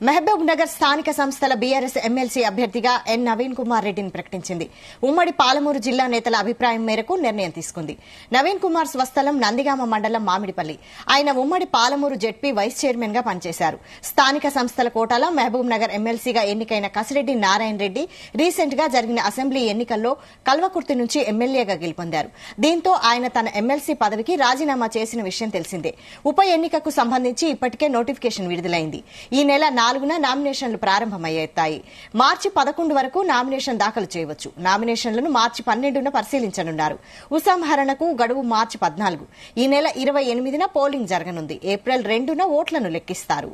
మహబూబ్ నగర్ స్థానిక సంస్థల BRS MLC అభ్యర్థిగా ఎన్ నవీన్ కుమార్ రెడ్డిని ప్రకటించింది. ఉమ్మడి పాలమూరు జిల్లా నేతల అభిప్రాయం మేరకు నిర్ణయం తీసుకుంది. నవీన్ కుమార్ స్వస్థలం నందిగామ మండలం మామిడిపల్లి. ఆయన ఉమ్మడి పాలమూరు జెడ్పీ వైస్ చైర్మన్ గా పనిచేశారు. స్థానిక సంస్థల కోటాలో మహబూబ్ నగర్ ఎమ్మెల్సీగా ఎన్నికైన కసిరెడ్డి నారాయణ రెడ్డి రీసెంట్ గా జరిగిన అసెంబ్లీ ఎన్నికల్లో కల్వకుర్తి నుంచి ఎమ్మెల్యేగా గెలుపొందారు. దీంతో ఆయన తన ఎమ్మెల్సీ పదవికి రాజీనామా చేసిన విషయం తెలిసిందే. ఉప ఎన్నికకు సంబంధించి ఇప్పటికే నోటిఫికేషన్ విడుదలైంది. ఈ నెల 4న నామినేషన్లు ప్రారంభమయ్యాయి. మార్చి 11 వరకు నామినేషన్ దాఖలు చేయవచ్చు. నామినేషన్లను మార్చి 12న పరిశీలించనున్నారు. ఉపసంహరణకు గడువు మార్చి 14. ఈ నెల 28న పోలింగ్ జరగనుంది. ఏప్రిల్ 2న ఓట్లను లెక్కిస్తారు.